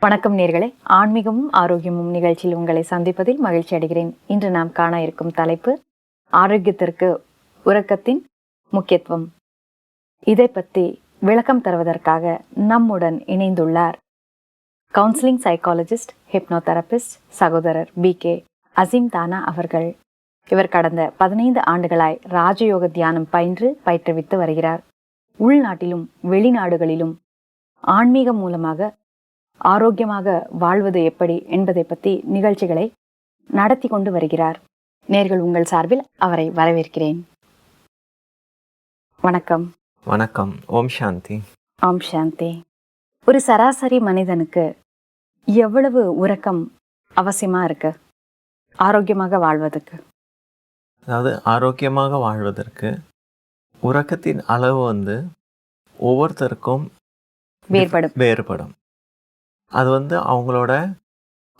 வணக்கம் நேர்களே, ஆன்மீகமும் ஆரோக்கியமும் நிகழ்ச்சியில் உங்களை சந்திப்பதில் மகிழ்ச்சி அடைகிறேன். இன்று நாம் காண இருக்கும் தலைப்பு ஆரோக்கியத்திற்கு உறக்கத்தின் முக்கியத்துவம். இதை பற்றி விளக்கம் தருவதற்காக நம்முடன் இணைந்துள்ளார் கவுன்சிலிங் சைக்காலஜிஸ்ட், ஹிப்னோதெரபிஸ்ட் சகோதரர் BK அசீம் தானா அவர்கள். இவர் கடந்த 15 ஆண்டுகளாய் ராஜயோக தியானம் பயின்று பயிற்றுவித்து வருகிறார். உள்நாட்டிலும் வெளிநாடுகளிலும் ஆன்மீகம் மூலமாக ஆரோக்கியமாக வாழ்வது எப்படி என்பதை பற்றி நிகழ்ச்சிகளை நடத்தி கொண்டு வருகிறார். நேர்கள் உங்கள் சார்பில் அவரை வரவேற்கிறேன். வணக்கம். வணக்கம். ஓம் சாந்தி. ஓம் சாந்தி. ஒரு சராசரி மனிதனுக்கு எவ்வளவு உறக்கம் அவசியமா இருக்கு ஆரோக்கியமாக வாழ்வதற்கு? அதாவது ஆரோக்கியமாக வாழ்வதற்கு உறக்கத்தின் அளவு ஒவ்வொருத்தருக்கும் வேறுபடும். அது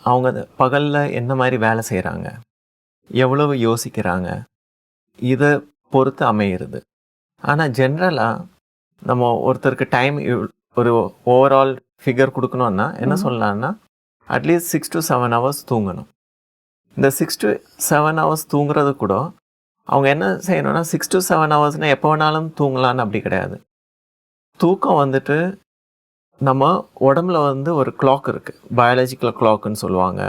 அவங்க பகலில் என்ன மாதிரி வேலை செய்கிறாங்க, எவ்வளவு யோசிக்கிறாங்க, இதை பொறுத்து அமையிறது. ஆனால் ஜென்ரலாக நம்ம ஒருத்தருக்கு டைம் ஒரு ஓவரால் ஃபிகர் கொடுக்கணுன்னா என்ன சொல்லலான்னா, அட்லீஸ்ட் 6 to 7 hours தூங்கணும். இந்த 6 to 7 hours தூங்குறது கூட அவங்க என்ன செய்யணும்னா, 6 to 7 hours எப்போ வேணாலும் தூங்கலான்னு அப்படி கிடையாது. தூக்கம் நம்ம உடம்புல ஒரு கிளாக் இருக்குது, பயாலஜிக்கல் கிளாக்குன்னு சொல்லுவாங்க,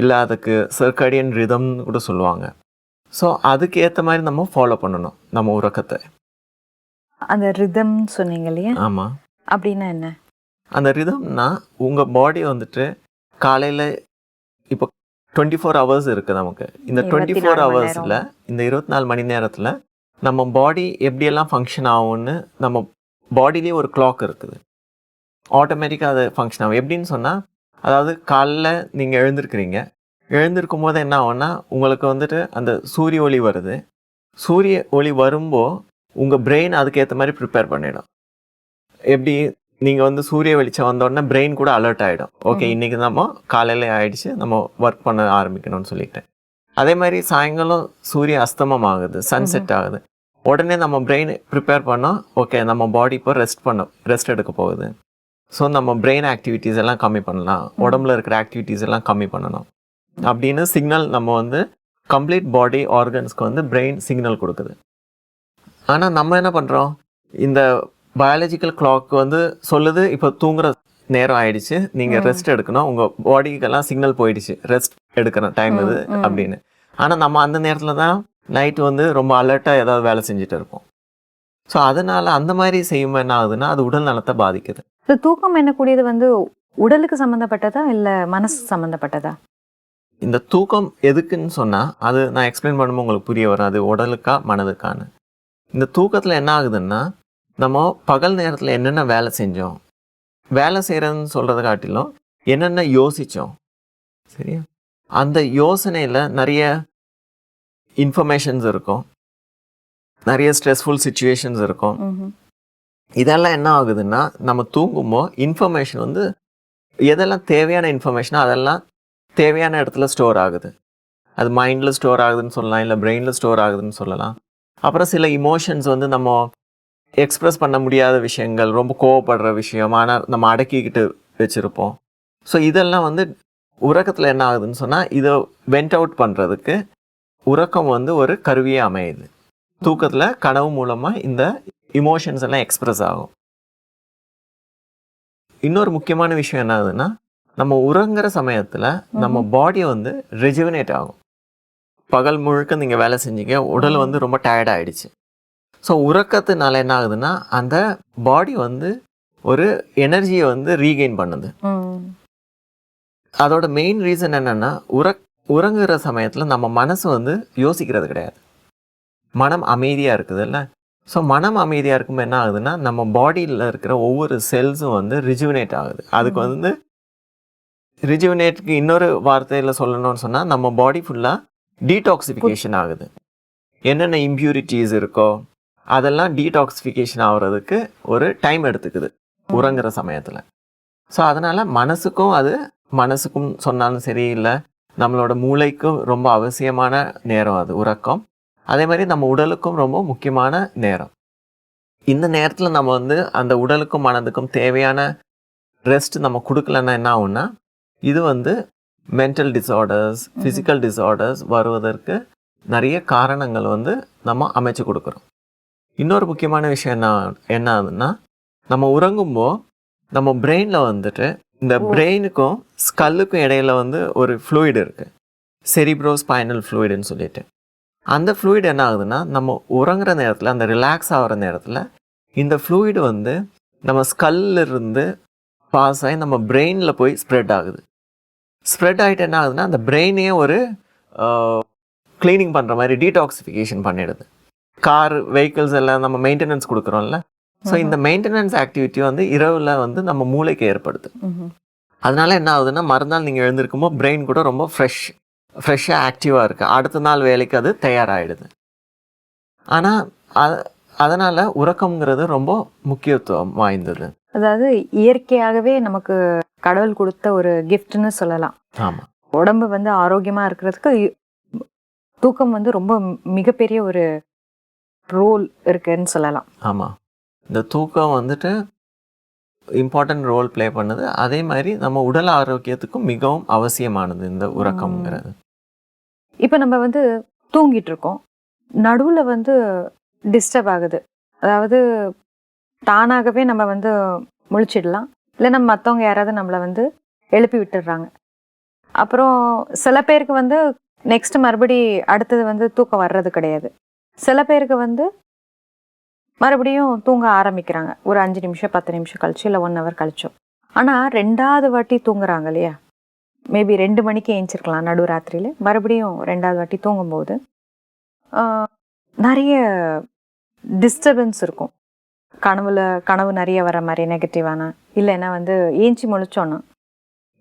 இல்லை அதுக்கு சர்க்கடியன் ரிதம்னு கூட சொல்லுவாங்க. ஸோ அதுக்கு ஏற்ற மாதிரி நம்ம ஃபாலோ பண்ணணும் நம்ம உறக்கத்தை. அந்த ரிதம் சொன்னீங்க இல்லையா? ஆமாம். அப்படின்னா என்ன? அந்த ரிதம்னா உங்கள் பாடி காலையில் இப்போ 24 hours இருக்குது நமக்கு. இந்த 24 hours-ல் இந்த 24 மணி நேரத்தில் நம்ம பாடி எப்படியெல்லாம் ஃபங்க்ஷன் ஆகும்னு நம்ம பாடியிலேயே ஒரு கிளாக் இருக்குது. ஆட்டோமேட்டிக்காக அது ஃபங்க்ஷன் ஆகும். எப்படின்னு சொன்னால், அதாவது காலைல நீங்கள் எழுந்திருக்கும் போது என்ன ஆகும்னா, உங்களுக்கு அந்த சூரிய ஒளி வருது. சூரிய ஒளி வரும்போது உங்கள் பிரெயின் அதுக்கேற்ற மாதிரி ப்ரிப்பேர் பண்ணிடும். எப்படி நீங்கள் சூரிய வெளிச்சம் வந்தோடனே பிரெயின் கூட அலர்ட் ஆகிடும். ஓகே, இன்றைக்கி நம்ம காலையில் ஆகிடுச்சு, நம்ம ஒர்க் பண்ண ஆரம்பிக்கணும்னு சொல்லிட்டு. அதே மாதிரி சாயங்காலம் சூரிய அஸ்தமம் ஆகுது, சன்செட் ஆகுது. உடனே நம்ம பிரெயின் ப்ரிப்பேர் பண்ணோம், ஓகே நம்ம பாடி இப்போ ரெஸ்ட் எடுக்க போகுது. ஸோ நம்ம பிரெயின் ஆக்டிவிட்டீஸ் எல்லாம் கம்மி பண்ணலாம், உடம்புல இருக்கிற ஆக்டிவிட்டீஸ் எல்லாம் கம்மி பண்ணணும் அப்படின்னு சிக்னல் நம்ம கம்ப்ளீட் பாடி ஆர்கன்ஸ்க்கு பிரெயின் சிக்னல் கொடுக்குது. ஆனால் நம்ம என்ன பண்ணுறோம், இந்த பயாலஜிக்கல் கிளாக் சொல்லுது இப்போ தூங்குற நேரம் ஆயிடுச்சு, நீங்கள் ரெஸ்ட் எடுக்கணும், உங்கள் பாடிக்கெல்லாம் சிக்னல் போயிடுச்சு, ரெஸ்ட் எடுக்கிற டைம் இது அப்படின்னு. ஆனால் நம்ம அந்த நேரத்தில் தான் நைட்டு ரொம்ப அலர்ட்டாக ஏதாவது வேலை செஞ்சுட்டு இருப்போம். ஸோ அதனால் அந்த மாதிரி செய்யும்போது என்ன ஆகுதுன்னா, அது உடல் நலத்தை பாதிக்குது. தூக்கம் என்னக்கூடியது உடலுக்கு சம்மந்தப்பட்டதா இல்லை மனசு சம்மந்தப்பட்டதா? இந்த தூக்கம் எதுக்குன்னு சொன்னால், அது நான் எக்ஸ்பிளைன் பண்ணும்போது உங்களுக்கு புரிய வரும், அது உடலுக்கா மனதுக்கான்னு. இந்த தூக்கத்தில் என்ன ஆகுதுன்னா, நம்ம பகல் நேரத்தில் என்னென்ன வேலை செஞ்சோம், வேலை செய்கிறதுன்னு சொல்கிறத காட்டிலும் என்னென்ன யோசித்தோம், சரியா, அந்த யோசனையில் நிறைய இன்ஃபர்மேஷன்ஸ் இருக்கும், நிறைய ஸ்ட்ரெஸ்ஃபுல் சுச்சுவேஷன்ஸ் இருக்கும். இதெல்லாம் என்ன ஆகுதுன்னா, நம்ம தூங்கும்போது இன்ஃபர்மேஷன் எதெல்லாம் தேவையான இன்ஃபர்மேஷனோ அதெல்லாம் தேவையான இடத்துல ஸ்டோர் ஆகுது. அது மைண்டில் ஸ்டோர் ஆகுதுன்னு சொல்லலாம், இல்லை பிரெயினில் ஸ்டோர் ஆகுதுன்னு சொல்லலாம். அப்புறம் சில இமோஷன்ஸ் நம்ம எக்ஸ்ப்ரெஸ் பண்ண முடியாத விஷயங்கள், ரொம்ப கோவப்படுற விஷயம், ஆனால் நம்ம அடக்கிக்கிட்டு வச்சுருப்போம். ஸோ இதெல்லாம் உறக்கத்தில் என்ன ஆகுதுன்னு சொன்னால், இதை வெண்ட் அவுட் பண்ணுறதுக்கு உறக்கம் ஒரு கருவியே அமையுது. தூக்கத்தில் கனவு மூலமாக இந்த இமோஷன்ஸ் எல்லாம் எக்ஸ்பிரஸ் ஆகும். இன்னொரு முக்கியமான விஷயம் என்ன ஆகுதுன்னா, நம்ம உறங்குற சமயத்தில் நம்ம பாடி ரெஜுவினேட் ஆகும். பகல் முழுக்க நீங்கள் வேலை செஞ்சீங்க, உடல் ரொம்ப டயர்ட் ஆகிடுச்சு. ஸோ உறக்கத்தினால என்ன ஆகுதுன்னா, அந்த பாடி ஒரு எனர்ஜியை ரீகெயின் பண்ணுது. அதோட மெயின் ரீசன் என்னென்னா, உறங்குற சமயத்தில் நம்ம மனசு யோசிக்கிறது கிடையாது, மனம் அமைதியாக இருக்குதுல்ல. ஸோ மனம் அமைதியாக இருக்கும்போது என்ன ஆகுதுன்னா, நம்ம பாடியில் இருக்கிற ஒவ்வொரு செல்ஸும் ரிஜுவினேட் ஆகுது. அதுக்கு ரிஜுவினேட்டுக்கு இன்னொரு வார்த்தையில் சொல்லணும்னு சொன்னால், நம்ம பாடி ஃபுல்லாக டீடாக்சிஃபிகேஷன் ஆகுது. என்னென்ன இம்ப்யூரிட்டிஸ் இருக்கோ அதெல்லாம் டீடாக்சிஃபிகேஷன் ஆகுறதுக்கு ஒரு டைம் எடுத்துக்குது உறங்குற சமயத்தில். ஸோ அதனால் மனசுக்கும் சொன்னாலும் சரி, இல்லை நம்மளோட மூளைக்கும் ரொம்ப அவசியமான நேரம் அது உறக்கம். அதே மாதிரி நம்ம உடலுக்கும் ரொம்ப முக்கியமான நேரம். இந்த நேரத்தில் நம்ம அந்த உடலுக்கும் மனதுக்கும் தேவையான ரெஸ்ட் நம்ம கொடுக்கலன்னா என்ன ஆகும்னா இது வந்து மென்டல் டிஸார்டர்ஸ், ஃபிசிக்கல் டிஸார்டர்ஸ் வருவதற்கு நிறைய காரணங்கள் வந்து நம்ம அமைச்சு கொடுக்குறோம். இன்னொரு முக்கியமான விஷயம் என்ன ஆகுதுன்னா, நம்ம உறங்கும்போது நம்ம பிரெயினில் வந்துட்டு இந்த பிரெயினுக்கும் ஸ்கல்லுக்கும் இடையில வந்து ஒரு ஃப்ளூயிட் இருக்குது, செரிப்ரோஸ்பைனல் ஃப்ளூயிடுன்னு சொல்லிட்டு. அந்த ஃப்ளூயிட் என்ன ஆகுதுன்னா, நம்ம உறங்குற நேரத்தில், அந்த ரிலாக்ஸ் ஆகிற நேரத்தில் இந்த ஃப்ளூயிடு வந்து நம்ம ஸ்கல்லிருந்து பாஸ் ஆகி நம்ம பிரெயினில் போய் ஸ்ப்ரெட் ஆகுது. ஸ்ப்ரெட் ஆகிட்டு என்ன ஆகுதுன்னா, அந்த பிரெயினே ஒரு க்ளீனிங் பண்ணுற மாதிரி டீடாக்சிஃபிகேஷன் பண்ணிடுது. கார், வெஹிக்கிள்ஸ் எல்லாம் நம்ம மெயின்டெனன்ஸ் கொடுக்குறோம்ல, ஸோ இந்த மெயின்டெனன்ஸ் ஆக்டிவிட்டி வந்து இரவில் வந்து நம்ம மூளைக்கு ஏற்படுது. அதனால என்ன ஆகுதுன்னா, மறுநாள் நீங்கள் எழுந்திருக்கும்போது பிரெயின் கூட ரொம்ப ஃப்ரெஷ்ஷாக ஆக்டிவாக இருக்குது. அடுத்த நாள் வேலைக்கு அது தயாராகிடுது. ஆனால் அதனால் உறக்கம்ங்கிறது ரொம்ப முக்கியத்துவம் வாய்ந்தது. அதாவது இயற்கையாகவே நமக்கு கடவுள் கொடுத்த ஒரு கிஃப்ட்னு சொல்லலாம். ஆமாம், உடம்பு வந்து ஆரோக்கியமாக இருக்கிறதுக்கு தூக்கம் வந்து ரொம்ப மிகப்பெரிய ஒரு ரோல் இருக்குன்னு சொல்லலாம். ஆமாம், இந்த தூக்கம் வந்துட்டு இம்பார்ட்டன்ட் ரோல் ப்ளே பண்ணுது. அதே மாதிரி நம்ம உடல் ஆரோக்கியத்துக்கும் மிகவும் அவசியமானது இந்த உறக்கம்ங்கிறது. இப்போ நம்ம வந்து தூங்கிட்டு இருக்கோம், நடுவில் வந்து டிஸ்டர்ப் ஆகுது. அதாவது தானாகவே நம்ம வந்து முழிச்சிடலாம், இல்லை நம்ம மற்றவங்க யாராவது நம்மளை வந்து எழுப்பி விட்டுடுறாங்க. அப்புறம் சில பேருக்கு வந்து நெக்ஸ்ட் மறுபடி அடுத்தது வந்து தூக்கம் வர்றது கிடையாது. சில பேருக்கு வந்து மறுபடியும் தூங்க ஆரம்பிக்கிறாங்க ஒரு 5 நிமிஷம் 10 நிமிஷம் கழிச்சு, இல்லை 1 hour கழிச்சோம். ஆனால் 2வது வாட்டி தூங்குறாங்க இல்லையா, மேபி 2 மணிக்கு ஏஞ்சிருக்கலாம் நடுராத்திரியில், மறுபடியும் 2வது வாட்டி தூங்கும்போது நிறைய டிஸ்டர்பன்ஸ் இருக்கும். கனவு நிறைய வர மாதிரி நெகட்டிவான, இல்லைன்னா வந்து ஏஞ்சி முழிச்சோன்னா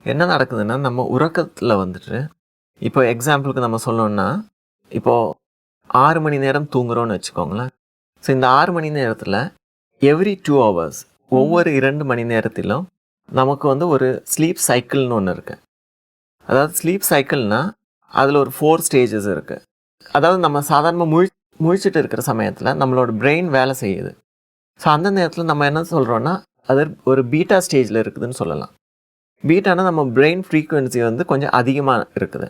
என்ன நடக்குதுன்னா, நம்ம உறக்கத்தில் வந்துட்டு இப்போ எக்ஸாம்பிளுக்கு நம்ம சொல்லணும்னா, இப்போது 6 மணி நேரம் தூங்குறோன்னு வச்சுக்கோங்களேன். ஸோ இந்த 6 மணி நேரத்தில் எவ்ரி 2 hours, ஒவ்வொரு 2 மணி நேரத்திலும் நமக்கு வந்து ஒரு ஸ்லீப் சைக்கிள்னு ஒன்று இருக்குது. அதாவது ஸ்லீப் சைக்கிள்னால் அதில் ஒரு 4 stages இருக்குது. அதாவது நம்ம சாதாரணமாக முழிச்சிட்டு இருக்கிற சமயத்தில் நம்மளோட பிரெயின் வேலை செய்யுது. ஸோ அந்த நேரத்தில் நம்ம என்ன சொல்கிறோன்னா, அது ஒரு பீட்டா ஸ்டேஜில் இருக்குதுன்னு சொல்லலாம். பீட்டானா நம்ம பிரெயின் ஃப்ரீக்குவென்சி வந்து கொஞ்சம் அதிகமாக இருக்குது.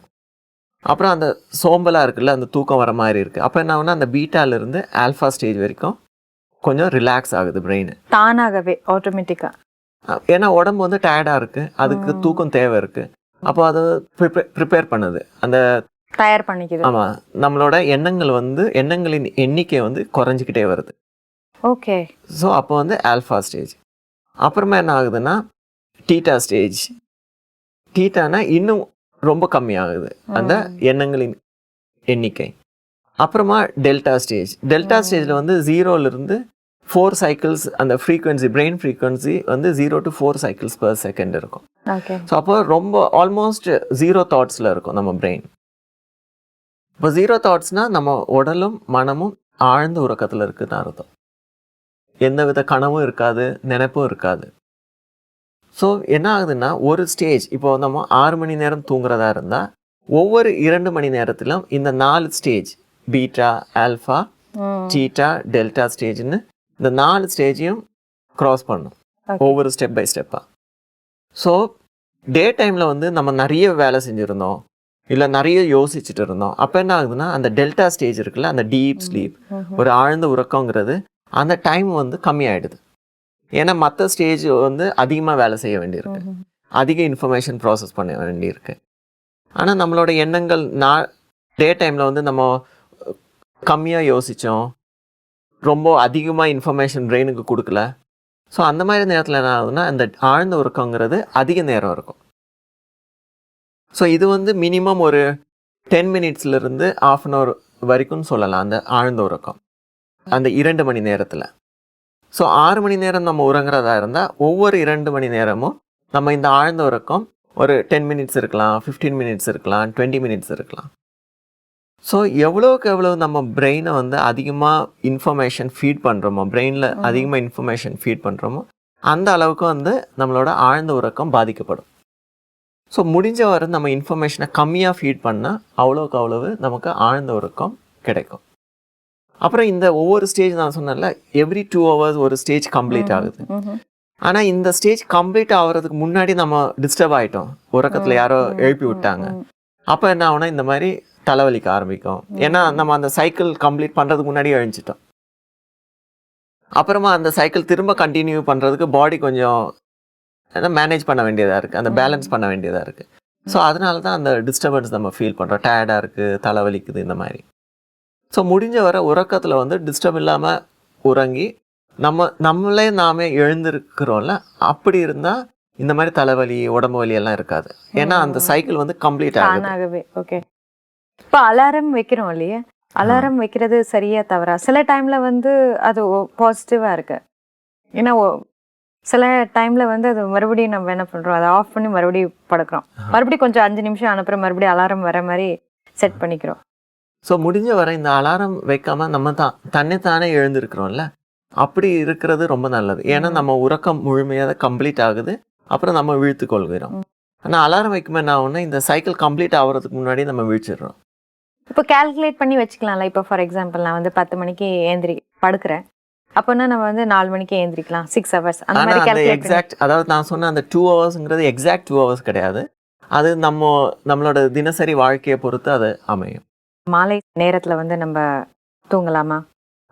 அப்புறம் அந்த சோம்பலாக இருக்குல்ல, அந்த தூக்கம் வர மாதிரி இருக்குது. அப்போ என்ன ஆகுனா, அந்த பீட்டாலேருந்து ஆல்ஃபா ஸ்டேஜ் வரைக்கும் கொஞ்சம் ரிலாக்ஸ் ஆகுது பிரெயின் தானாகவே, ஆட்டோமேட்டிக்காக. ஏன்னா உடம்பு வந்து டயர்டாக இருக்குது, அதுக்கு தூக்கம் தேவை இருக்குது. அப்போ அதை ப்ரிப்பேர் பண்ணுது, அந்த தயார் பண்ணிக்குது. ஆமாம், நம்மளோட எண்ணங்களின் எண்ணிக்கை வந்து குறைஞ்சிக்கிட்டே வருது. ஓகே. ஸோ அப்போ வந்து ஆல்ஃபா ஸ்டேஜ். அப்புறமா என்ன ஆகுதுன்னா டீட்டா ஸ்டேஜ். டீட்டானா இன்னும் ரொம்ப கம்மியாகுது அந்த எண்ணங்களின் எண்ணிக்கை. அப்புறமா டெல்டா ஸ்டேஜ். டெல்டா ஸ்டேஜில் வந்து 0லேருந்து 4 cycles, அந்த ஃப்ரீக்வன்சி, பிரெயின் ஃப்ரீக்வன்சி வந்து 0 to 4 cycles per second இருக்கும். ஸோ அப்போ ரொம்ப ஆல்மோஸ்ட் 0 தாட்ஸில் இருக்கும் நம்ம பிரெயின். இப்போ 0 தாட்ஸ்னால் நம்ம உடலும் மனமும் ஆழ்ந்த உறக்கத்தில் இருக்குதுன்னு அர்த்தம். எந்தவித கனவும் இருக்காது, நினைப்பும் இருக்காது. ஸோ என்ன ஆகுதுன்னா, ஒரு ஸ்டேஜ், இப்போ நம்ம 6 மணி நேரம் தூங்குறதா இருந்தால் ஒவ்வொரு 2 மணி நேரத்திலும் இந்த 4 stage, beta, alpha, theta, delta ஸ்டேஜ்னு இந்த 4 ஸ்டேஜையும் க்ராஸ் பண்ணும் ஒவ்வொரு ஸ்டெப் பை ஸ்டெப்பாக. ஸோ டே டைமில் வந்து நம்ம நிறைய வேலை செஞ்சுருந்தோம், இல்லை நிறைய யோசிச்சுட்டு இருந்தோம். அப்போ என்ன ஆகுதுன்னா, அந்த டெல்டா ஸ்டேஜ் இருக்குல்ல, அந்த டீப் ஸ்லீப், ஒரு ஆழ்ந்த உறக்கங்கிறது அந்த டைம் வந்து கம்மியாயிடுது. ஏன்னா மற்ற ஸ்டேஜ் வந்து அதிகமாக வேலை செய்ய வேண்டியிருக்கு, அதிக இன்ஃபர்மேஷன் ப்ராசஸ் பண்ண வேண்டியிருக்கு. ஆனால் நம்மளோட எண்ணங்கள் டே டைமில் வந்து நம்ம கம்மியாக யோசித்தோம், ரொம்ப அதிகமாக இன்ஃபர்மேஷன் பிரெயினுக்கு கொடுக்கல. ஸோ அந்த மாதிரி நேரத்தில் என்ன ஆகுதுன்னா, அந்த ஆழ்ந்த உறக்கங்கிறது அதிக நேரம் இருக்கும். ஸோ இது வந்து மினிமம் ஒரு 10 minutesலேருந்து 1/2 hour வரைக்கும் சொல்லலாம் அந்த ஆழ்ந்த உறக்கம், அந்த 2 மணி நேரத்தில். ஸோ 6 மணி நேரம் நம்ம உறங்குறதா இருந்தால் ஒவ்வொரு 2 மணி நேரமும் நம்ம இந்த ஆழ்ந்த உறக்கம் ஒரு 10 minutes இருக்கலாம், 15 minutes இருக்கலாம், 20 minutes இருக்கலாம். ஸோ எவ்வளோக்கு எவ்வளோ நம்ம பிரெயினை வந்து அதிகமாக இன்ஃபர்மேஷன் ஃபீட் பண்ணுறோமோ, பிரெயினில் அதிகமாக இன்ஃபர்மேஷன் ஃபீட் பண்ணுறோமோ, அந்த அளவுக்கு வந்து நம்மளோட ஆழ்ந்த உறக்கம் பாதிக்கப்படும். ஸோ முடிஞ்ச வரை நம்ம இன்ஃபர்மேஷனை கம்மியாக ஃபீட் பண்ணால் அவ்வளோக்கு அவ்வளவு நமக்கு ஆழ்ந்த உறக்கம் கிடைக்கும். அப்புறம் இந்த ஒவ்வொரு ஸ்டேஜ் நான் சொன்னேன்ல, எவ்ரி 2 hours ஒரு ஸ்டேஜ் கம்ப்ளீட் ஆகுது. ஆனால் இந்த ஸ்டேஜ் கம்ப்ளீட் ஆகிறதுக்கு முன்னாடி நம்ம டிஸ்டர்ப் ஆகிட்டோம், உறக்கத்தில் யாரோ எழுப்பி விட்டாங்க, அப்போ என்ன ஆகுனா இந்த மாதிரி தலைவலிக்க ஆரம்பிக்கும். ஏன்னா நம்ம அந்த சைக்கிள் கம்ப்ளீட் பண்ணுறதுக்கு முன்னாடி எழுந்துட்டோம். அப்புறமா அந்த சைக்கிள் திரும்ப கண்டினியூ பண்ணுறதுக்கு பாடி கொஞ்சம் மேனேஜ் பண்ண வேண்டியதாக இருக்குது, அந்த பேலன்ஸ் பண்ண வேண்டியதாக இருக்குது. ஸோ அதனால தான் அந்த டிஸ்டர்பன்ஸ் நம்ம ஃபீல் பண்ணுறோம், டயர்டாக இருக்குது, தலைவலிக்குது இந்த மாதிரி. ஸோ முடிஞ்ச வர உறக்கத்தில் வந்து டிஸ்டர்ப் இல்லாமல் உறங்கி நம்மளே நாமே எழுந்திருக்கிறோம்ல, அப்படி இருந்தால் இந்த மாதிரி தலைவலி உடம்பு வலி எல்லாம் இருக்காது. ஏன்னா அந்த சைக்கிள் வந்து கம்ப்ளீட் ஆகுது. ஓகே. இப்போ அலாரம் வைக்கிறோம் இல்லையா, அலாரம் வைக்கிறது சரியா தவறா? சில டைம்ல வந்து அது பாசிட்டிவா இருக்கு. ஏன்னா சில டைம்ல வந்து அது மறுபடியும் நம்ம என்ன பண்றோம், அதை ஆஃப் பண்ணி மறுபடியும் படுக்கிறோம், மறுபடியும் கொஞ்சம் 5 நிமிஷம் அனுப்புற மறுபடியும் அலாரம் வர மாதிரி செட் பண்ணிக்கிறோம். ஸோ முடிஞ்ச வர இந்த அலாரம் வைக்காம நம்ம தன்னைத்தானே எழுந்திருக்கிறோம்ல, அப்படி இருக்கிறது ரொம்ப நல்லது. ஏன்னா நம்ம உறக்கம் முழுமையாக கம்ப்ளீட் ஆகுது, அப்புறம் நம்ம விழித்து கொள்கிறோம். ஆனால் அலாரம் வைக்கும்போது என்ன ஆகும்னா இந்த சைக்கிள் கம்ப்ளீட் ஆகிறதுக்கு முன்னாடி நம்ம விழிச்சிடுறோம். இப்போ கால்குலேட் பண்ணி வச்சுக்கலாம்ல. இப்போ ஃபார் எக்ஸாம்பிள் நான் வந்து 10 மணிக்கு படுக்கிறேன், அப்போனா நம்ம வந்து 4 மணிக்கு ஏந்திரிக்கலாம், 6 ஹவர்ஸ் அந்த மாதிரி கால்குலேட். எக்ஸாக்ட், அதாவது நான் சொன்ன அந்த 2 ஹவர்ஸ்ங்கிறது எக்ஸாக்ட் 2 ஹவர்ஸ் கிடையாது. அது நம்மளோட தினசரி வாழ்க்கையை பொறுத்து அது அமையும். மாலை நேரத்தில் வந்து நம்ம தூங்கலாமா?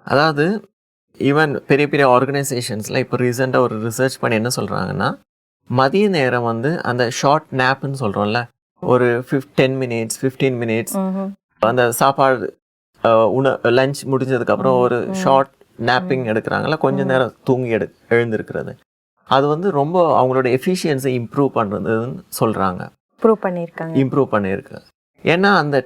அதாவது ஈவன் பெரிய பெரிய ஆர்கனைசேஷன்ஸில் இப்போ ரீசெண்டாக ஒரு ரிசர்ச் பண்ணி என்ன சொல்கிறாங்கன்னா, மதிய நேரம் வந்து அந்த ஷார்ட் நேப்புன்னு சொல்கிறோம்ல, ஒரு 10 மினிட்ஸ் 15 மினிட்ஸ் அந்த சாப்பாடு லஞ்ச் முடிஞ்சதுக்கப்புறம் ஒரு ஷார்ட் நேப்பிங் எடுக்கிறாங்கல்ல, கொஞ்சம் நேரம் தூங்கி எழுந்திருக்கிறது, அது வந்து ரொம்ப அவங்களோட எஃபிஷியன்ஸை இம்ப்ரூவ் பண்ணுறதுன்னு சொல்கிறாங்க. இம்ப்ரூவ் பண்ணியிருக்கு. ஏன்னா அந்த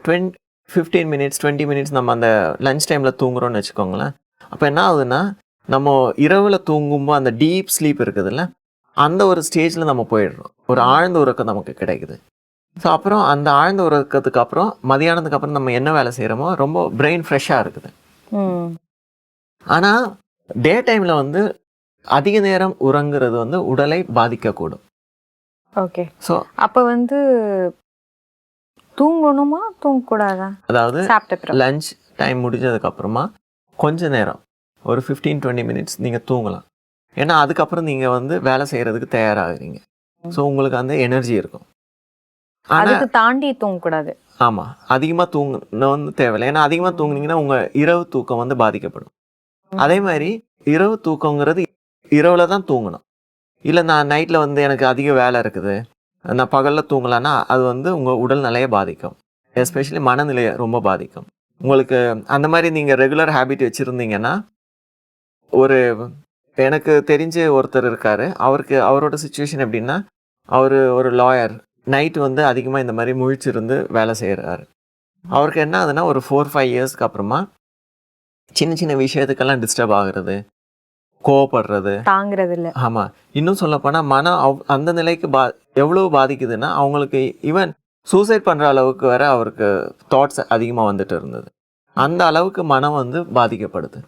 15 மினிட்ஸ் 20 மினிட்ஸ் நம்ம அந்த லஞ்ச் டைமில் தூங்குறோம்னு வச்சுக்கோங்களேன், அப்போ என்ன ஆகுதுன்னா நம்ம இரவில் தூங்கும்போது அந்த டீப் ஸ்லீப் இருக்குதுல்ல, அந்த ஒரு ஸ்டேஜில் நம்ம போயிடுறோம், ஒரு ஆழ்ந்த உறக்கம் நமக்கு கிடைக்குது. ஸோ அப்புறம் அந்த ஆழ்ந்த உறக்கத்துக்கு அப்புறம் மதியானத்துக்கு அப்புறம் நம்ம என்ன வேலை செய்கிறோமோ ரொம்ப பிரெயின் ஃப்ரெஷ்ஷாக இருக்குது. ஆனால் டே டைமில் வந்து அதிக நேரம் உறங்குறது வந்து உடலை பாதிக்கக்கூடும். ஓகே. ஸோ அப்போ வந்து தூங்கணுமா தூங்கக்கூடாதா? அதாவது லஞ்ச் டைம் முடிஞ்சதுக்கப்புறமா கொஞ்ச நேரம் ஒரு 15-20 மினிட்ஸ் நீங்கள் தூங்கலாம். ஏன்னா அதுக்கப்புறம் நீங்கள் வந்து வேலை செய்கிறதுக்கு தயாராகிறீங்க. ஸோ உங்களுக்கு அந்த எனர்ஜி இருக்கும். அதுக்கு தாண்டி தூங்கக்கூடாது. ஆமாம், அதிகமாக தூங்கணும்னு தேவையில்லை. ஏன்னா அதிகமாக தூங்குனீங்கன்னா உங்கள் இரவு தூக்கம் வந்து பாதிக்கப்படும். அதே மாதிரி இரவு தூக்கங்கிறது இரவில் தான் தூங்கணும். இல்லை நான் நைட்டில் வந்து எனக்கு அதிக வேலை இருக்குது, நான் பகலில் தூங்கலான்னா அது வந்து உங்கள் உடல்நிலையை பாதிக்கும், எஸ்பெஷலி மனநிலையை ரொம்ப பாதிக்கும். உங்களுக்கு அந்த மாதிரி நீங்கள் ரெகுலர் ஹேபிட் வச்சுருந்தீங்கன்னா, எனக்கு தெரிஞ்ச ஒருத்தர் இருக்கார், அவரோட சுச்சுவேஷன் எப்படின்னா, அவர் ஒரு லாயர், நைட்டு வந்து அதிகமாக இந்த மாதிரி முழிச்சிருந்து வேலை செய்கிறாரு. அவருக்கு என்ன ஆகுதுன்னா ஒரு 4-5 இயர்ஸ்க்கு அப்புறமா சின்ன சின்ன விஷயத்துக்கெல்லாம் டிஸ்டர்ப் ஆகுறது, கோவப்படுறது, தாங்கிறது இல்லை. ஆமாம், இன்னும் சொல்லப்போனால் மனம் அந்த நிலைக்கு எவ்வளோ பாதிக்குதுன்னா அவங்களுக்கு ஈவன் சூசைட் பண்ணுற அளவுக்கு வர அவருக்கு தாட்ஸ் அதிகமாக வந்துட்டு இருந்தது. அந்த அளவுக்கு மனம் வந்து பாதிக்கப்படுது.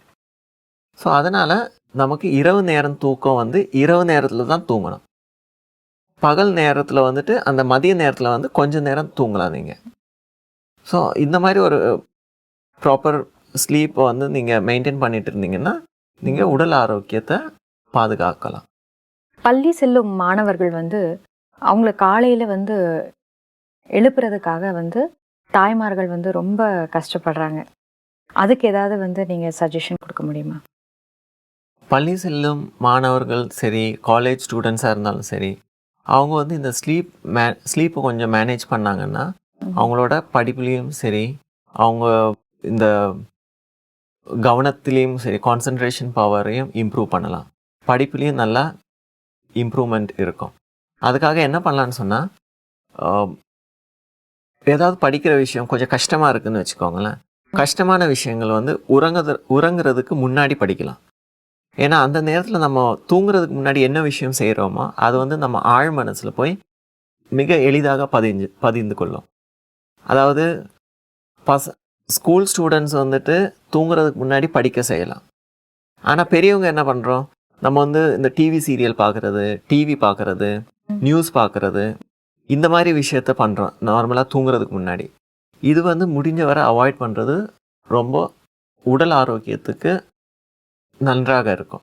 ஸோ அதனால் நமக்கு இரவு நேரம் தூக்கம் வந்து இரவு நேரத்தில் தான் தூங்கணும். பகல் நேரத்தில் வந்துட்டு அந்த மதிய நேரத்தில் வந்து கொஞ்சம் நேரம் தூங்கலாம் நீங்கள். ஸோ இந்த மாதிரி ஒரு ப்ராப்பர் ஸ்லீப்பை வந்து நீங்கள் மெயின்டைன் பண்ணிட்டு இருந்தீங்கன்னா நீங்கள் உடல் ஆரோக்கியத்தை பாதுகாக்கலாம். பள்ளி செல்லும் மாணவர்கள் வந்து அவங்கள காலையில் வந்து எழுப்புறதுக்காக வந்து தாய்மார்கள் வந்து ரொம்ப கஷ்டப்படுறாங்க. அதுக்கு ஏதாவது வந்து நீங்கள் சஜஷன் கொடுக்க முடியுமா? பள்ளி மாணவர்கள் சரி, காலேஜ் ஸ்டூடெண்ட்ஸாக இருந்தாலும் சரி, அவங்க வந்து இந்த ஸ்லீப்பை கொஞ்சம் மேனேஜ் பண்ணாங்கன்னா அவங்களோட படிப்புலேயும் சரி, அவங்க இந்த கவனத்திலையும் சரி, கான்சன்ட்ரேஷன் பவரையும் இம்ப்ரூவ் பண்ணலாம், படிப்புலேயும் நல்லா இம்ப்ரூவ்மெண்ட் இருக்கும். அதுக்காக என்ன பண்ணலான்னு சொன்னால், ஏதாவது படிக்கிற விஷயம் கொஞ்சம் கஷ்டமாக இருக்குதுன்னு வச்சுக்கோங்களேன், கஷ்டமான விஷயங்கள் வந்து உறங்குறதுக்கு முன்னாடி படிக்கலாம். ஏன்னா அந்த நேரத்தில் நம்ம தூங்குறதுக்கு முன்னாடி என்ன விஷயம் செய்கிறோமோ அது வந்து நம்ம ஆழ் மனசில் போய் மிக எளிதாக பதிந்து கொள்ளும். அதாவது ஸ்கூல் ஸ்டூடெண்ட்ஸ் வந்துட்டு தூங்குறதுக்கு முன்னாடி படிக்க செய்யலாம். ஆனால் பெரியவங்க என்ன பண்ணுறோம், நம்ம வந்து இந்த டிவி சீரியல் பார்க்குறது, டிவி பார்க்குறது, நியூஸ் பார்க்குறது, இந்த மாதிரி விஷயத்த பண்ணுறோம் நார்மலாக தூங்குறதுக்கு முன்னாடி. இது வந்து முடிஞ்ச வரை அவாய்ட் பண்ணுறது ரொம்ப உடல் ஆரோக்கியத்துக்கு நன்றாக இருக்கும்.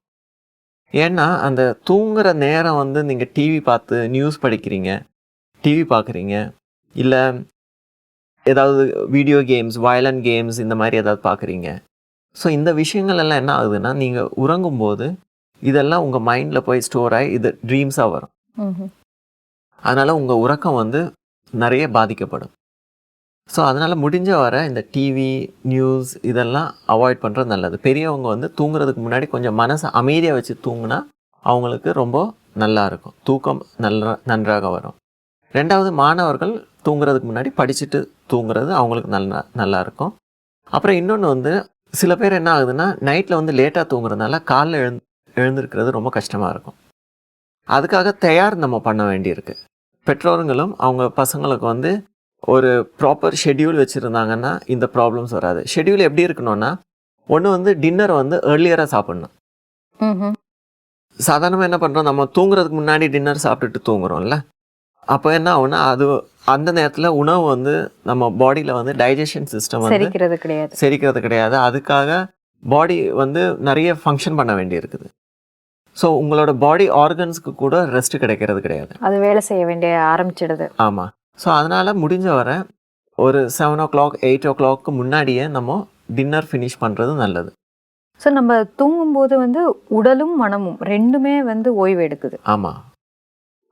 ஏன்னா அந்த தூங்குற நேரம் வந்து நீங்கள் டிவி பார்த்து நியூஸ் படிக்கிறீங்க, டிவி பார்க்குறீங்க, இல்லை ஏதாவது வீடியோ கேம்ஸ், வயலண்ட் கேம்ஸ் இந்த மாதிரி ஏதாவது பார்க்குறீங்க. ஸோ இந்த விஷயங்கள் எல்லாம் என்ன ஆகுதுன்னா, நீங்கள் உறங்கும்போது இதெல்லாம் உங்கள் மைண்டில் போய் ஸ்டோர் ஆகி இது ட்ரீம்ஸாக வரும். அதனால் உங்கள் உறக்கம் வந்து நிறைய பாதிக்கப்படும். ஸோ அதனால் முடிஞ்ச வர இந்த டிவி, நியூஸ் இதெல்லாம் அவாய்ட் பண்ணுறது நல்லது. பெரியவங்க வந்து தூங்குறதுக்கு முன்னாடி கொஞ்சம் மனசை அமைதியாக வச்சு தூங்குனா அவங்களுக்கு ரொம்ப நல்லா இருக்கும். தூக்கம் நன்றாக வரும். 2வது, மாணவர்கள் தூங்குறதுக்கு முன்னாடி படிச்சுட்டு தூங்குறது அவங்களுக்கு நல்லா இருக்கும். அப்புறம் இன்னொன்று வந்து சில பேர் என்ன ஆகுதுன்னா, நைட்டில் வந்து லேட்டாக தூங்குறதுனால காலைல எழுந்திருக்கிறது ரொம்ப கஷ்டமாக இருக்கும். அதுக்காக தயார் நம்ம பண்ண வேண்டியிருக்கு. பெற்றோர்களும் அவங்க பசங்களுக்கு வந்து ஒரு ப்ராப்பர் ஷெட்யூல் வச்சுருந்தாங்கன்னா இந்த ப்ராப்ளம்ஸ் வராது. ஷெட்யூல் எப்படி இருக்கணும்னா, ஒன்று வந்து டின்னர் வந்து ஏர்லியராக சாப்பிட்ணும். சாதாரணமாக என்ன பண்ணுறோம், நம்ம தூங்குறதுக்கு முன்னாடி டின்னர் சாப்பிட்டுட்டு தூங்குறோம்ல, அப்போ என்ன ஆகும்னா அது அந்த நேரத்தில் உணவு வந்து நம்ம பாடியில் வந்து டைஜஷன் சிஸ்டம் வந்து செரிக்கிறது கிடையாது. அதுக்காக பாடி வந்து நிறைய ஃபங்க்ஷன் பண்ண வேண்டியிருக்குது. ஸோ உங்களோட பாடி ஆர்கன்ஸ்க்கு கூட ரெஸ்ட் கிடைக்கிறது கிடையாது. அது வேலை செய்ய வேண்டிய ஆரம்பிச்சிடுது. ஆமாம். ஸோ அதனால் முடிஞ்ச வர ஒரு 7 o'clock 8 o'clock முன்னாடியே நம்ம டின்னர் ஃபினிஷ் பண்ணுறது நல்லது. ஸோ நம்ம தூங்கும்போது வந்து உடலும் மனமும் 2மே வந்து ஓய்வு எடுக்குது. ஆமாம்,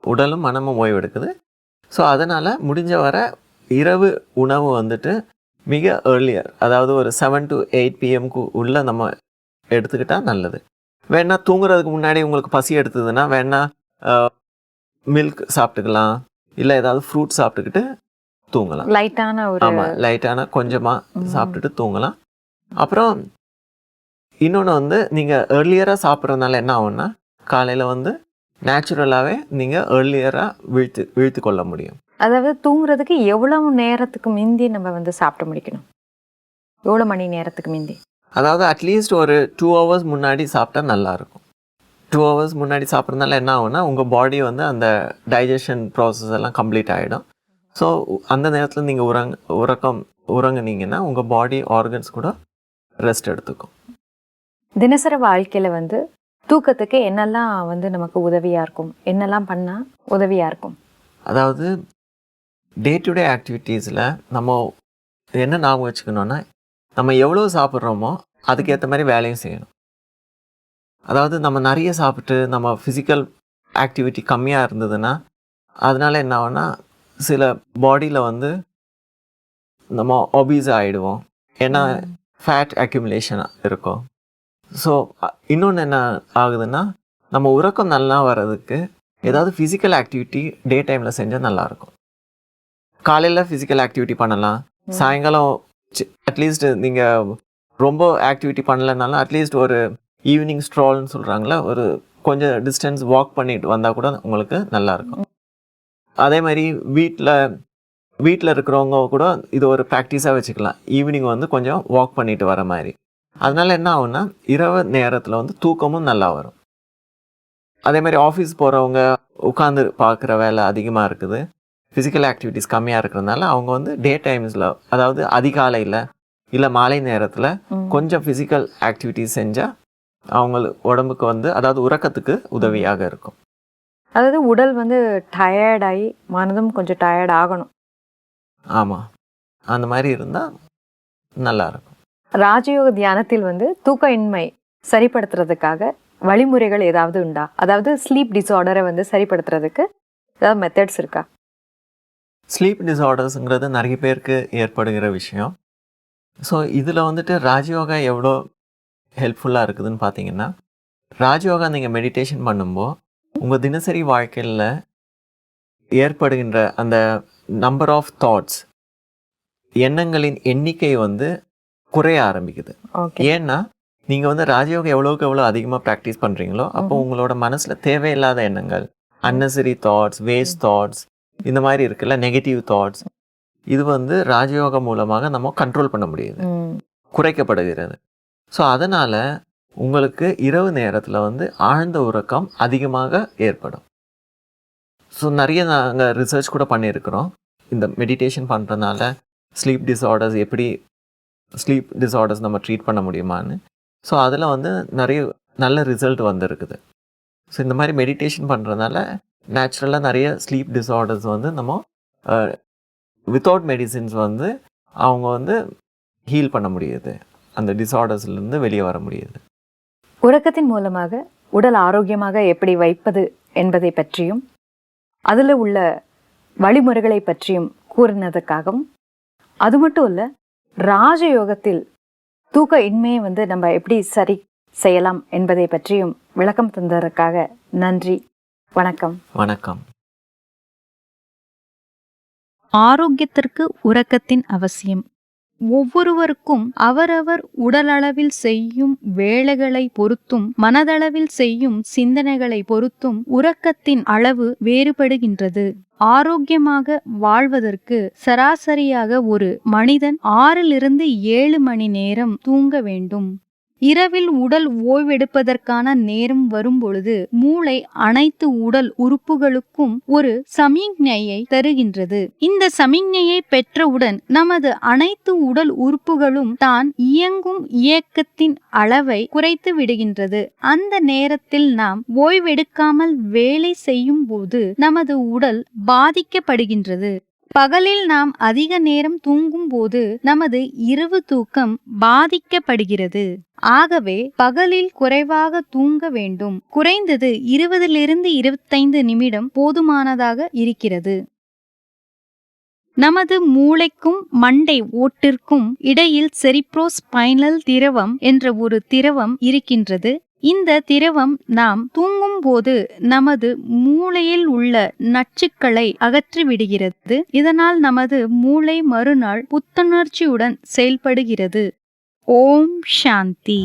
உடலும் மனமும் ஓய்வு எடுக்குது. ஸோ அதனால் முடிஞ்ச வர இரவு உணவு வந்துட்டு மிக ஏர்லியர், அதாவது ஒரு 7 to 8 PM உள்ள நம்ம எடுத்துக்கிட்டால் நல்லது. வேணா தூங்குறதுக்கு முன்னாடி உங்களுக்கு பசி எடுத்ததுன்னா வேணா மில்க் சாப்பிட்டுக்கலாம், இல்லை ஏதாவது ஃப்ரூட் சாப்பிட்டுக்கிட்டு தூங்கலாம். ஆமாம், லைட்டான கொஞ்சமாக சாப்பிட்டுட்டு தூங்கலாம். அப்புறம் இன்னொன்று வந்து நீங்கள் ஏர்லியராக சாப்பிட்றதுனால என்ன ஆகும்னா, காலையில் வந்து நேச்சுரலாகவே நீங்கள் ஏர்லியராக வீழ்த்து கொள்ள முடியும். அதாவது தூங்குறதுக்கு எவ்வளவு நேரத்துக்கு முந்தி நம்ம வந்து சாப்பிட்டு முடிக்கணும்? எவ்வளோ மணி நேரத்துக்கு முந்தி? அதாவது அட்லீஸ்ட் ஒரு 2 hours முன்னாடி சாப்பிட்டா நல்லாயிருக்கும். 2 hours முன்னாடி சாப்பிட்றதுனால என்ன ஆகும்னா, உங்கள் பாடி வந்து அந்த டைஜஷன் ப்ராசஸ் எல்லாம் கம்ப்ளீட் ஆகிடும். ஸோ அந்த நேரத்தில் நீங்கள் உறங்குனீங்கன்னா உங்கள் பாடி ஆர்கன்ஸ் கூட ரெஸ்ட் எடுத்துக்கும். தினசரி வாழ்க்கையில் வந்து தூக்கத்துக்கு என்னெல்லாம் வந்து நமக்கு உதவியாக இருக்கும், என்னெல்லாம் பண்ணால் உதவியாக இருக்கும்? அதாவது டே டு டே ஆக்டிவிட்டீஸில் நம்ம என்ன ஞாபகம் வச்சுக்கணுன்னா, நம்ம எவ்வளோ சாப்பிட்றோமோ அதுக்கேற்ற மாதிரி வேலையும் செய்யணும். அதாவது நம்ம நிறைய சாப்பிட்டு நம்ம ஃபிசிக்கல் ஆக்டிவிட்டி கம்மியாக இருந்ததுன்னா அதனால் என்ன ஆகும்னா, சில பாடியில் வந்து நம்ம ஒபீஸ் ஆகிடுவோம். ஏன்னா ஃபேட் அக்யூமுலேஷனாக இருக்கும். ஸோ இன்னொன்று என்ன ஆகுதுன்னா, நம்ம உறக்கம் நல்லா வர்றதுக்கு ஏதாவது ஃபிசிக்கல் ஆக்டிவிட்டி டே டைமில் செஞ்சால் நல்லாயிருக்கும். காலையில் ஃபிசிக்கல் ஆக்டிவிட்டி பண்ணலாம், சாயங்காலம் அட்லீஸ்ட் நீங்கள் ரொம்ப ஆக்டிவிட்டி பண்ணலைனாலும் அட்லீஸ்ட் ஒரு ஈவினிங் ஸ்ட்ரால்னு சொல்கிறாங்களா, ஒரு கொஞ்சம் டிஸ்டன்ஸ் வாக் பண்ணிட்டு வந்தால் கூட உங்களுக்கு நல்லாயிருக்கும். அதே மாதிரி வீட்டில் இருக்கிறவங்க கூட இது ஒரு ப்ராக்டிஸாக வச்சுக்கலாம். ஈவினிங் வந்து கொஞ்சம் வாக் பண்ணிட்டு வர மாதிரி. அதனால என்ன ஆகும்னா, இரவு நேரத்தில் வந்து தூக்கமும் நல்லா வரும். அதே மாதிரி ஆஃபீஸ் போகிறவங்க உட்காந்து பார்க்குற வேலை அதிகமாக இருக்குது, ஃபிசிக்கல் ஆக்டிவிட்டீஸ் கம்மியாக இருக்கிறதுனால அவங்க வந்து டே டைம்ஸில், அதாவது அதிகாலையில் இல்லை மாலை நேரத்தில் கொஞ்சம் ஃபிசிக்கல் ஆக்டிவிட்டீஸ் செஞ்சால் அவங்களுக்கு உடம்புக்கு வந்து, அதாவது உறக்கத்துக்கு உதவியாக இருக்கும். அதாவது உடல் வந்து டயர்டாகி மனதும் கொஞ்சம் டயர்ட் ஆகணும். ஆமாம், அந்த மாதிரி இருந்தால் நல்லாயிருக்கும். ராஜயோக தியானத்தில் வந்து தூக்க இன்மை சரிப்படுத்துறதுக்காக வழிமுறைகள் ஏதாவது உண்டா? அதாவது ஸ்லீப் டிஸார்டரை வந்து சரிப்படுத்துறதுக்கு ஏதாவது மெத்தட்ஸ் இருக்கா? ஸ்லீப் டிஸார்டர்ஸுங்கிறது நிறைய பேருக்கு ஏற்படுகிற விஷயம். ஸோ இதில் வந்துட்டு ராஜயோகா எவ்வளோ ஹெல்ப்ஃபுல்லாக இருக்குதுன்னு பார்த்தீங்கன்னா, ராஜயோகா நீங்கள் மெடிடேஷன் பண்ணும்போது உங்கள் தினசரி வாழ்க்கையில் ஏற்படுகின்ற அந்த நம்பர் ஆஃப் தாட்ஸ், எண்ணங்களின் எண்ணிக்கை வந்து குறைய ஆரம்பிக்குது. ஏன்னா நீங்கள் வந்து ராஜயோகம் எவ்வளோக்கு எவ்வளோ அதிகமாக ப்ராக்டிஸ் பண்ணுறீங்களோ அப்போ உங்களோட மனசில் தேவையில்லாத எண்ணங்கள், அன்னெசரி தாட்ஸ், வேஸ்ட் தாட்ஸ், இந்த மாதிரி இருக்குல்ல நெகட்டிவ் தாட்ஸ், இது வந்து ராஜயோகம் மூலமாக நம்ம கண்ட்ரோல் பண்ண முடியுது, குறைக்கப்படுகிறது. ஸோ அதனால் உங்களுக்கு இரவு நேரத்தில் வந்து ஆழ்ந்த உறக்கம் அதிகமாக ஏற்படும். ஸோ நிறைய நாங்கள் ரிசர்ச் கூட பண்ணியிருக்கிறோம், இந்த மெடிடேஷன் பண்ணுறதுனால ஸ்லீப் டிஸார்டர்ஸ் நம்ம ட்ரீட் பண்ண முடியுமான்னு. ஸோ அதில் வந்து நிறைய நல்ல ரிசல்ட் வந்துருக்குது. ஸோ இந்த மாதிரி மெடிடேஷன் பண்ணுறதுனால நேச்சுரலாக நிறைய ஸ்லீப் டிஸார்டர்ஸ் வந்து நம்ம வித்தவுட் மெடிசின்ஸ் வந்து அவங்க வந்து ஹீல் பண்ண முடியுது, அந்த டிஸார்டர்ஸ்லேருந்து வெளியே வர முடியுது. உறக்கத்தின் மூலமாக உடல் ஆரோக்கியமாக எப்படி வைப்பது என்பதை பற்றியும் அதில் உள்ள வழிமுறைகளை பற்றியும் கூறினதுக்காகவும், அது மட்டும் இல்லை ராஜயோகத்தில் தூக்க இன்மையை வந்து நம்ம எப்படி சரி செய்யலாம் என்பதை பற்றியும் விளக்கம் தந்ததற்காக நன்றி. வணக்கம். வணக்கம். ஆரோக்கியத்திற்கு உறக்கத்தின் அவசியம். ஒவ்வொருவருக்கும் அவரவர் உடலளவில் செய்யும் வேலைகளை பொறுத்தும் மனதளவில் செய்யும் சிந்தனைகளை பொறுத்தும் உறக்கத்தின் அளவு வேறுபடுகின்றது. ஆரோக்கியமாக வாழ்வதற்கு சராசரியாக ஒரு மனிதன் 6-7 மணி நேரம் தூங்க வேண்டும். இரவில் உடல் ஓய்வெடுப்பதற்கான நேரம் வரும்பொழுது மூளை அனைத்து உடல் உறுப்புகளுக்கும் ஒரு சமிக்ஞையை தருகின்றது. இந்த சமிக்ஞையை பெற்றவுடன் நமது அனைத்து உடல் உறுப்புகளும் தான் இயங்கும் இயக்கத்தின் அளவை குறைத்து விடுகின்றது. அந்த நேரத்தில் நாம் ஓய்வெடுக்காமல் வேலை செய்யும் போது நமது உடல் பாதிக்கப்படுகின்றது. பகலில் நாம் அதிக நேரம் தூங்கும் போது நமது இரவு தூக்கம் பாதிக்கப்படுகிறது. ஆகவே பகலில் குறைவாக தூங்க வேண்டும். குறைந்தது 20-25 நிமிடம் போதுமானதாக இருக்கிறது. நமது மூளைக்கும் மண்டை ஓட்டிற்கும் இடையில் செரிப்ரோஸ்பைனல் திரவம் என்ற ஒரு திரவம் இருக்கின்றது. இந்த திரவம் நாம் தூங்கும் போது நமது மூளையில் உள்ள நச்சுக்களை அகற்றிவிடுகிறது. இதனால் நமது மூளை மறுநாள் புத்துணர்ச்சியுடன் செயல்படுகிறது. ஓம் சாந்தி.